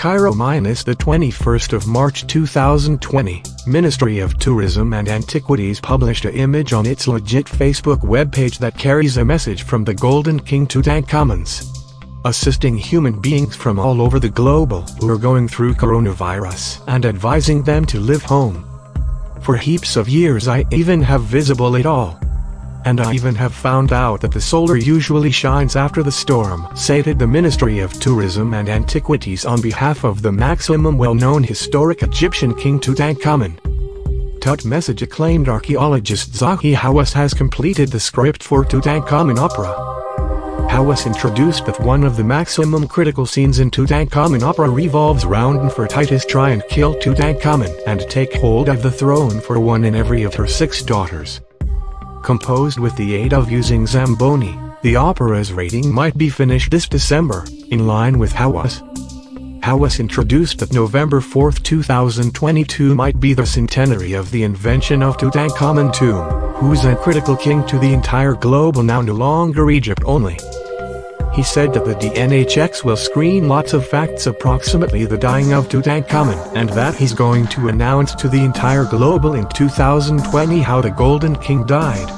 Cairo the 21st of March 2020, Ministry of Tourism and Antiquities published an image on its legit Facebook webpage that carries a message from the Golden King Tutankhamun's, assisting human beings from all over the globe who are going through coronavirus and advising them to live home. For heaps of years I even have visible it all. And I even have found out that the solar usually shines after the storm, stated the Ministry of Tourism and Antiquities on behalf of the maximum well-known historic Egyptian King Tutankhamun. Tut message acclaimed archaeologist Zahi Hawass has completed the script for Tutankhamun opera. Hawass introduced that one of the maximum critical scenes in Tutankhamun opera revolves round Nefertiti's try and kill Tutankhamun and take hold of the throne for one in every of her 6 daughters. Composed with the aid of using Zamboni, the opera's rating might be finished this December, in line with Hawass. Hawass introduced that November 4, 2022 might be the centenary of the invention of Tutankhamun tomb, who's a critical king to the entire globe, now no longer Egypt only. He said that the DNHX will screen lots of facts approximately the dying of Tutankhamun, and that he's going to announce to the entire globe in 2020 how the Golden King died.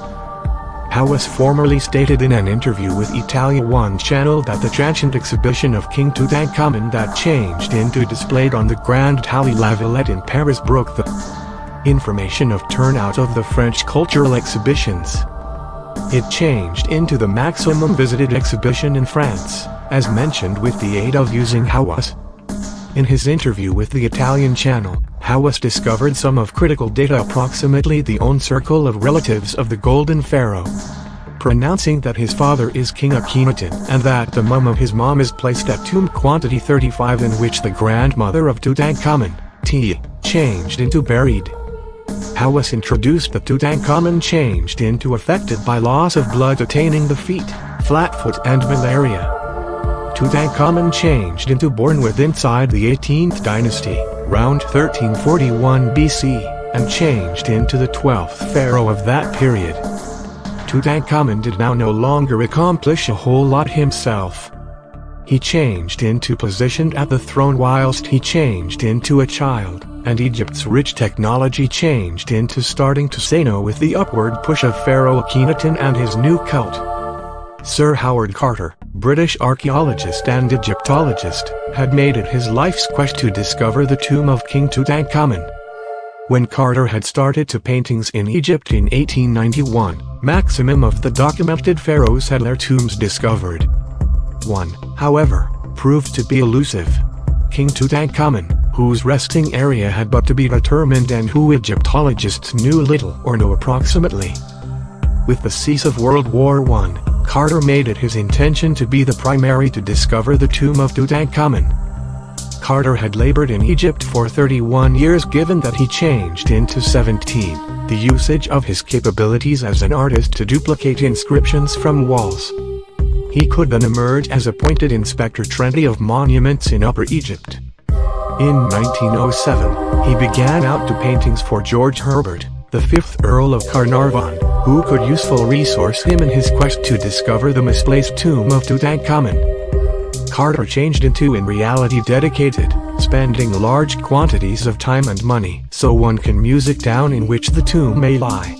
Hawass formerly stated in an interview with Italia 1 channel that the transient exhibition of King Tutankhamun that changed into displayed on the Grand Halle La Villette in Paris broke the information of turnout of the French cultural exhibitions. It changed into the maximum visited exhibition in France, as mentioned with the aid of using Hawass. In his interview with the Italian channel, Hawass discovered some of critical data approximately the own circle of relatives of the Golden Pharaoh, pronouncing that his father is King Akhenaten and that the mum of his mom is placed at tomb quantity 35, in which the grandmother of Tutankhamun, changed into buried. Hawass introduced that Tutankhamun changed into affected by loss of blood attaining the feet, flatfoot and malaria. Tutankhamun changed into born with inside the 18th dynasty, round 1341 BC, and changed into the 12th pharaoh of that period. Tutankhamun did now no longer accomplish a whole lot himself. He changed into positioned at the throne whilst he changed into a child, and Egypt's rich technology changed into starting to say no with the upward push of Pharaoh Akhenaten and his new cult. Sir Howard Carter, British archaeologist and Egyptologist, had made it his life's quest to discover the tomb of King Tutankhamun. When Carter had started to paintings in Egypt in 1891, maximum of the documented pharaohs had their tombs discovered. One, however, proved to be elusive. King Tutankhamun, whose resting area had but to be determined and who Egyptologists knew little or no approximately. With the cease of World War I, Carter made it his intention to be the primary to discover the tomb of Tutankhamun. Carter had labored in Egypt for 31 years, given that he changed into 17, the usage of his capabilities as an artist to duplicate inscriptions from walls. He could then emerge as appointed Inspector Trendy of Monuments in Upper Egypt. In 1907, he began out to paintings for George Herbert, the 5th Earl of Carnarvon, who could usefully resource him in his quest to discover the misplaced tomb of Tutankhamun. Carter changed into in reality dedicated, spending large quantities of time and money so one can music down in which the tomb may lie.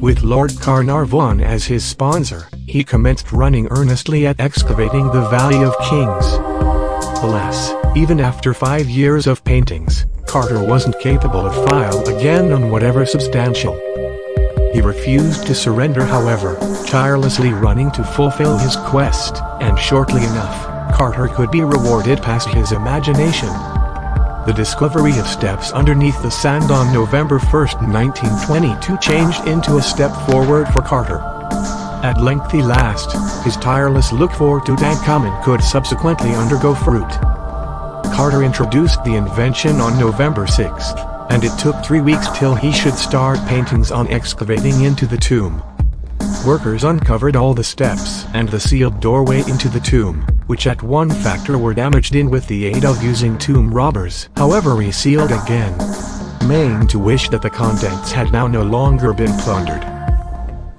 With Lord Carnarvon as his sponsor, he commenced running earnestly at excavating the Valley of Kings. Alas, even after 5 years of paintings, Carter wasn't capable of file again on whatever substantial. He refused to surrender, however, tirelessly running to fulfill his quest, and shortly enough, Carter could be rewarded past his imagination. The discovery of steps underneath the sand on November 1, 1922 changed into a step forward for Carter. At length last, his tireless look for Tutankhamun could subsequently undergo fruit. Carter introduced the invention on November 6, and it took 3 weeks till he should start paintings on excavating into the tomb. Workers uncovered all the steps and the sealed doorway into the tomb, which at one factor were damaged in with the aid of using tomb robbers, however resealed again. Made to wish that the contents had now no longer been plundered.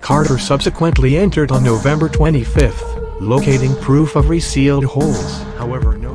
Carter subsequently entered on November 25, locating proof of resealed holes, however no